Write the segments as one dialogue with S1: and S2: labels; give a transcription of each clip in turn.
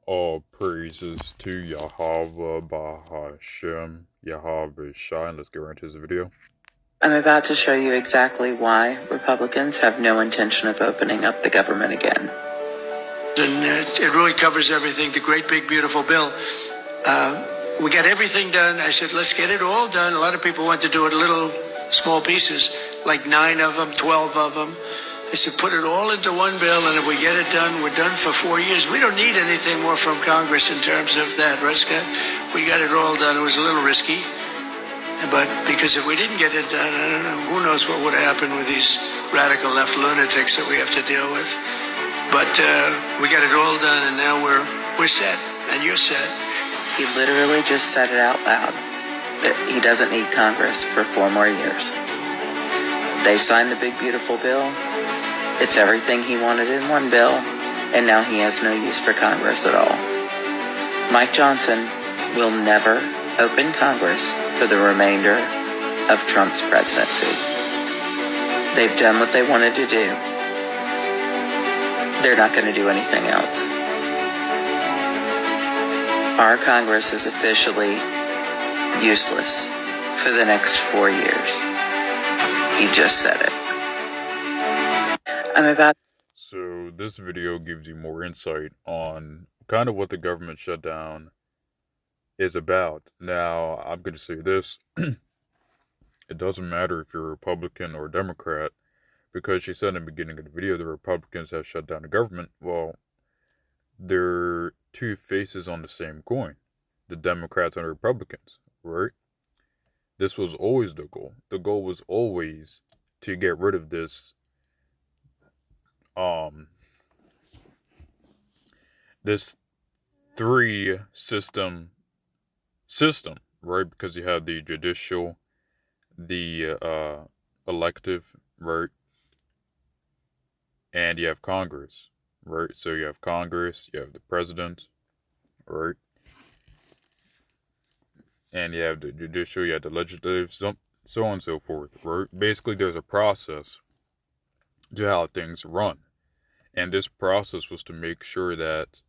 S1: All praises to Yahweh Bahashem, Yahweh Shai. Let's get right into this video.
S2: I'm about to show you exactly why Republicans have no intention of opening up the government again.
S3: And it really covers everything. The great, big, beautiful bill. We got everything done. I said, let's get it all done. A lot of people want to do it little, small pieces, like 9 of them, 12 of them. I said, put it all into one bill, and if we get it done, we're done for 4 years. We don't need anything more from Congress in terms of that, right, Scott? We got it all done. It was a little risky. But because if we didn't get it done, I don't know, who knows what would happen with these radical left lunatics that we have to deal with. But we got it all done, and now we're set, and you're set.
S2: He literally just said it out loud that he doesn't need Congress for 4 more years. They signed the big, beautiful bill. It's everything he wanted in one bill, and now he has no use for Congress at all. Mike Johnson will never open Congress for the remainder of Trump's presidency. They've done what they wanted to do. They're not going to do anything else. Our Congress is officially useless for the next 4 years. He just said it.
S1: So this video gives you more insight on kind of what the government shutdown is about. Now, I'm going to say this. It doesn't matter if you're a Republican or a Democrat, because she said in the beginning of the video the Republicans have shut down the government. Well, they're two faces on the same coin, the Democrats and the Republicans, right? This was always the goal. The goal was always to get rid of this this three system, right? Because you have the judicial, the elective, right? And you have Congress, right? So you have Congress, you have the president, right? And you have the judicial, you have the legislative, so on and so forth, right? Basically, there's a process to how things run. And this process was to make sure that,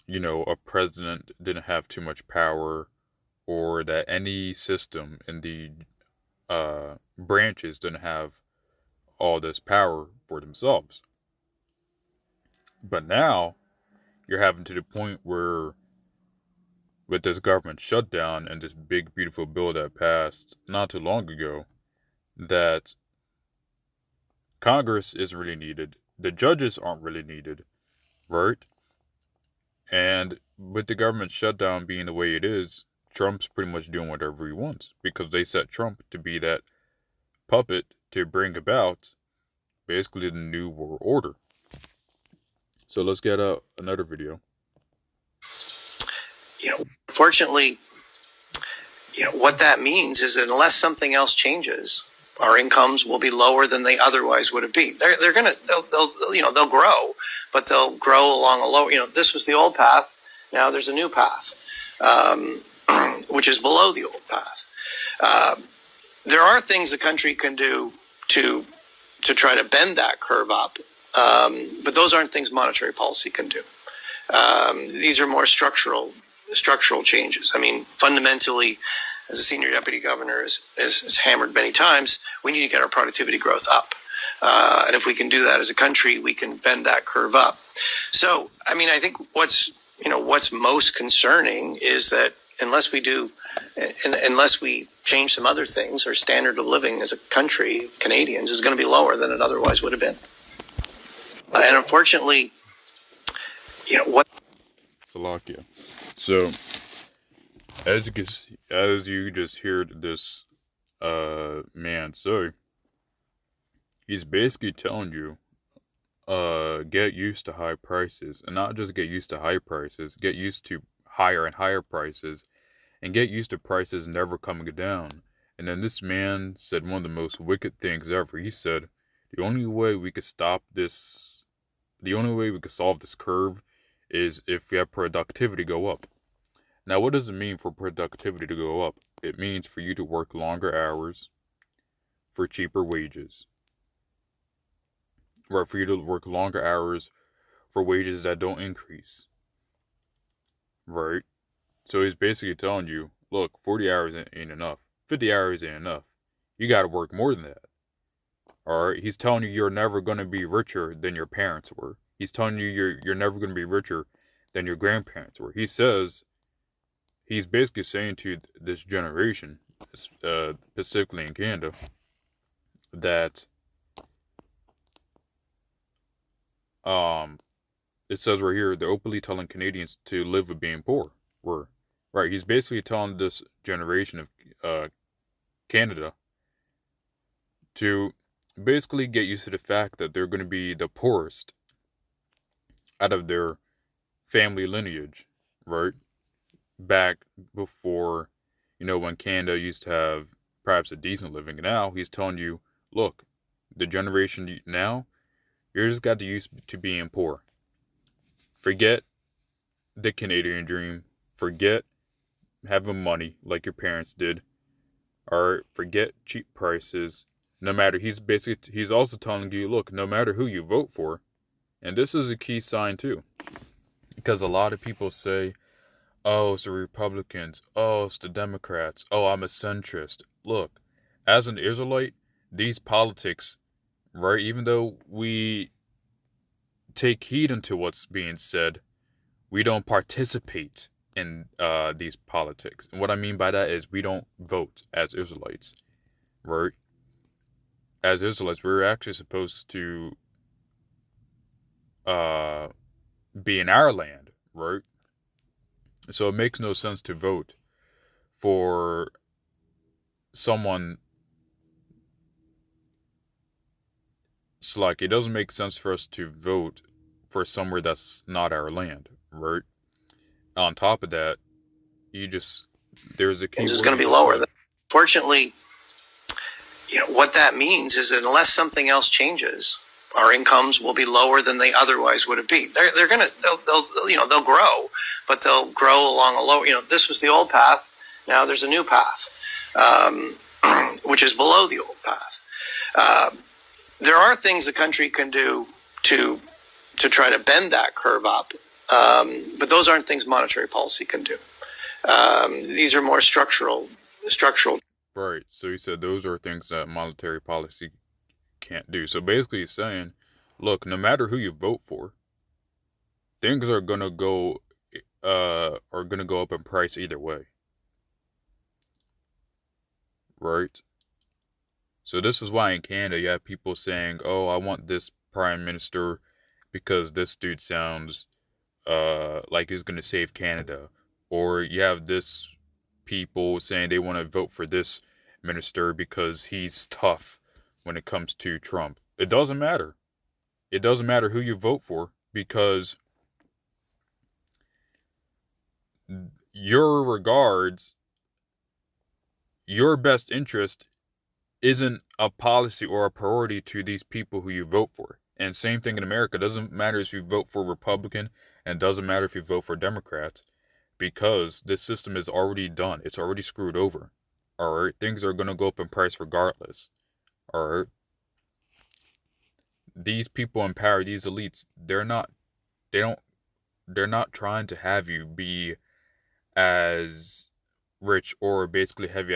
S1: you know, a president didn't have too much power, or that any system in the branches didn't have all this power for themselves. But now, you're having to the point where, with this government shutdown and this big, beautiful bill that passed not too long ago, that Congress isn't really needed. The judges aren't really needed, right? And with the government shutdown being the way it is, Trump's pretty much doing whatever he wants, because they set Trump to be that puppet to bring about basically the new world order. So let's get another video.
S3: Fortunately, what that means is that unless something else changes, our incomes will be lower than they otherwise would have been. They'll grow, but they'll grow along a lower. This was the old path. Now there's a new path, which is below the old path. There are things the country can do to try to bend that curve up, but those aren't things monetary policy can do. These are more structural changes. I mean, fundamentally, as a senior deputy governor is hammered many times, we need to get our productivity growth up. And if we can do that as a country, we can bend that curve up. So, I mean, I think what's most concerning is that unless we change some other things, our standard of living as a country, Canadians, is going to be lower than it otherwise would have been. And unfortunately,
S1: Slovakia. So, as you just heard this man say, he's basically telling you, get used to high prices, and not just get used to high prices, get used to higher and higher prices, and get used to prices never coming down. And then this man said one of the most wicked things ever. He said, the only way we could solve this curve is if we have productivity go up. Now, what does it mean for productivity to go up? It means for you to work longer hours for cheaper wages. Or for you to work longer hours for wages that don't increase, right? So he's basically telling you, look, 40 hours ain't enough. 50 hours ain't enough. You got to work more than that. All right? He's telling you you're never going to be richer than your parents were. He's telling you you're never going to be richer than your grandparents were. He's basically saying to this generation, specifically in Canada, that it says right here they're openly telling Canadians to live with being poor. Right. He's basically telling this generation of Canada to basically get used to the fact that they're going to be the poorest out of their family lineage, right? Back before, when Canada used to have perhaps a decent living. Now he's telling you, look, the generation now, you're just got to used to being poor. Forget the Canadian dream. Forget having money like your parents did. Or forget cheap prices. No matter, he's also telling you, look, no matter who you vote for, and this is a key sign too, because a lot of people say, oh, it's the Republicans, oh, it's the Democrats, oh, I'm a centrist. Look, as an Israelite, these politics, right, even though we take heed into what's being said, we don't participate in these politics. And what I mean by that is we don't vote as Israelites, right? As Israelites, we're actually supposed to be in our land, right? So it makes no sense to vote for someone. It's like it doesn't make sense for us to vote for somewhere that's not our land, right? On top of that, there's a key
S3: Is
S1: word
S3: going to be lower. Fortunately, what that means is that unless something else changes, our incomes will be lower than they otherwise would have been. They'll grow, but they'll grow along a lower. This was the old path. Now there's a new path, which is below the old path. There are things the country can do to try to bend that curve up, but those aren't things monetary policy can do. These are more structural.
S1: Right. So he said those are things that monetary policy can't do. So basically he's saying, look, no matter who you vote for, things are gonna go up in price either way. Right? So this is why in Canada you have people saying, oh, I want this prime minister because this dude sounds like he's gonna save Canada. Or you have this people saying they want to vote for this minister because he's tough when it comes to Trump. It doesn't matter. It doesn't matter who you vote for because your best interest isn't a policy or a priority to these people who you vote for. And same thing in America. It doesn't matter if you vote for Republican and it doesn't matter if you vote for Democrats because this system is already done. It's already screwed over. All right. Things are going to go up in price regardless. All right. These people in power, these elites, they're not trying to have you be as rich or basically have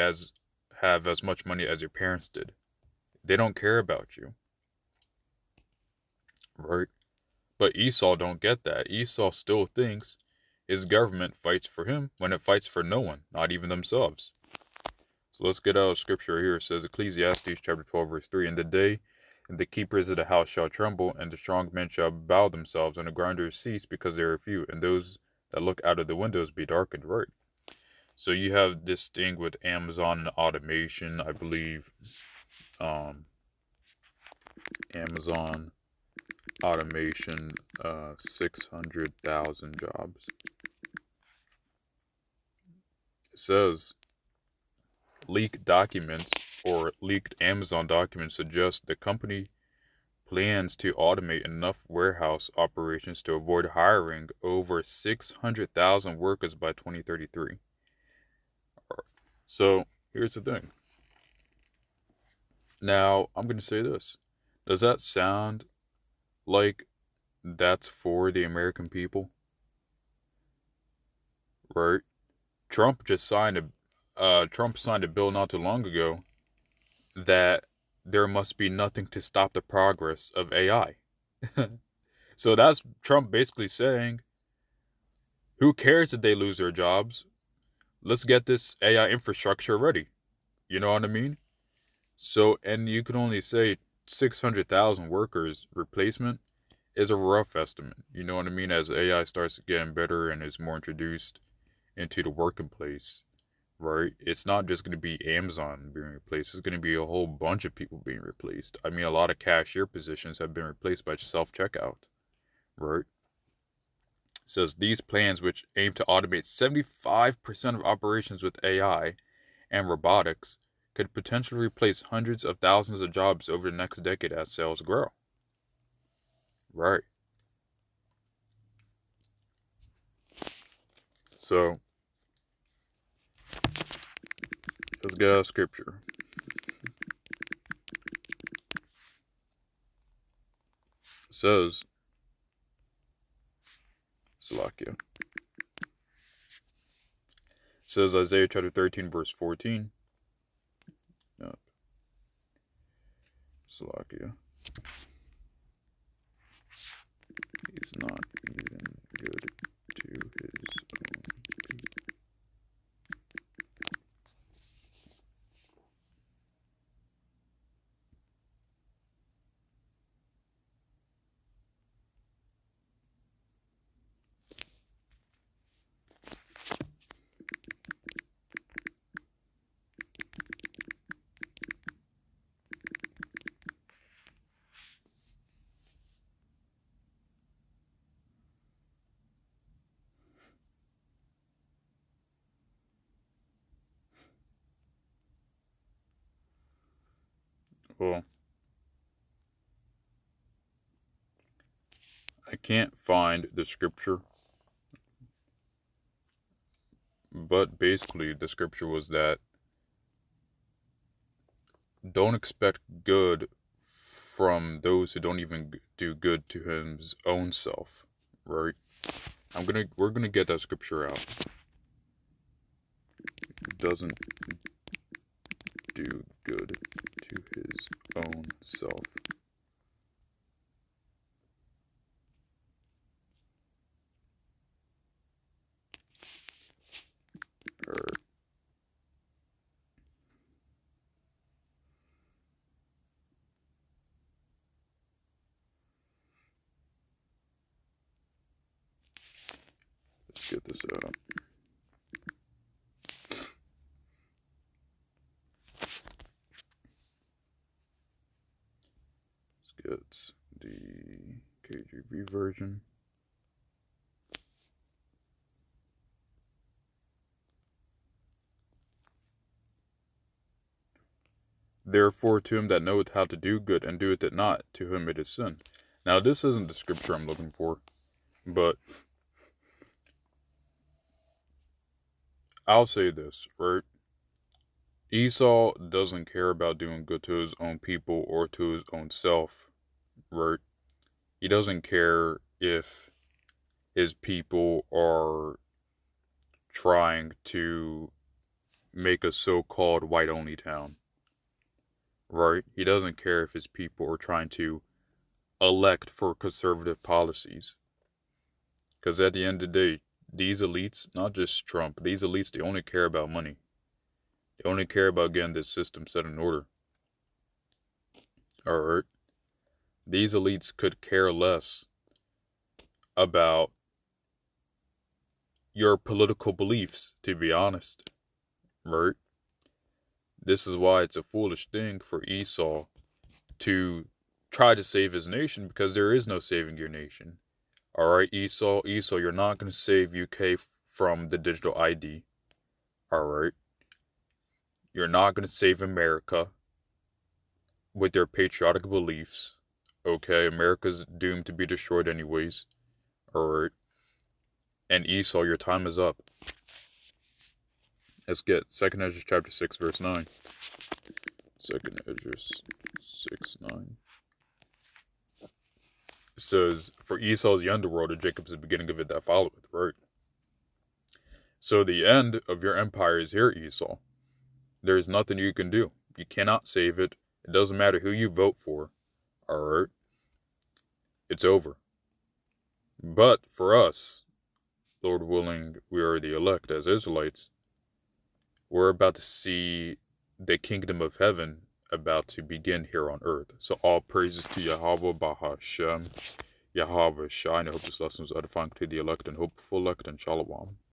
S1: as much money as your parents did. They don't care about you. Right? But Esau don't get that. Esau still thinks his government fights for him when it fights for no one, not even themselves. So let's get out of scripture here. It says Ecclesiastes chapter 12 verse 3, in the day and the keepers of the house shall tremble, and the strong men shall bow themselves, and the grinders cease because they are few, and those that look out of the windows be darkened. Right. So you have this thing with Amazon and automation, I believe. Amazon automation, 600,000 jobs. It says leaked documents or leaked Amazon documents suggest the company plans to automate enough warehouse operations to avoid hiring over 600,000 workers by 2033. So here's the thing. Now, I'm going to say this. Does that sound like that's for the American people, right? Trump signed a bill not too long ago that there must be nothing to stop the progress of AI. So that's Trump basically saying, who cares if they lose their jobs? Let's get this AI infrastructure ready. You know what I mean? So, and you can only say 600,000 workers replacement is a rough estimate. You know what I mean? As AI starts getting better and is more introduced into the working place, right? It's not just going to be Amazon being replaced. It's going to be a whole bunch of people being replaced. I mean, a lot of cashier positions have been replaced by self-checkout, right? It says these plans, which aim to automate 75% of operations with AI and robotics, could potentially replace hundreds of thousands of jobs over the next decade as sales grow. Right. So, let's get out of scripture. It says, Salakia. It says Isaiah chapter 13, verse 14. Yep. Salakia. He's not even good to his own people. Well, I can't find the scripture, but basically the scripture was that don't expect good from those who don't even do good to his own self, right? We're gonna get that scripture out. Doesn't do good to his own self. Or let's get this out. Let's get the KJV version. Therefore, to him that knoweth how to do good and doeth it not, to whom it is sin. Now, this isn't the scripture I'm looking for, but I'll say this, right? Esau doesn't care about doing good to his own people or to his own self, right? He doesn't care if his people are trying to make a so-called white-only town, right? He doesn't care if his people are trying to elect for conservative policies. Because at the end of the day, these elites, not just Trump, these elites, they only care about money. They only care about getting this system set in order. Alright? These elites could care less about your political beliefs, to be honest. Right? This is why it's a foolish thing for Esau to try to save his nation, because there is no saving your nation. Alright, Esau, you're not going to save UK from the digital ID. Alright? You're not going to save America with their patriotic beliefs. Okay, America's doomed to be destroyed anyways. Alright? And Esau, your time is up. Let's get 2nd Ezra chapter 6, verse 9. 2nd Ezra 6, 9. It says, for Esau is the underworld, and Jacob is the beginning of it that followeth, right? So the end of your empire is here, Esau. There is nothing you can do. You cannot save it. It doesn't matter who you vote for. Alright? It's over. But for us, Lord willing, we are the elect as Israelites. We're about to see the kingdom of heaven about to begin here on earth. So all praises to Yahweh Bahashem, Yahweh Shai. And I hope this lesson was edifying to the elect and hopeful elect, and Shalom.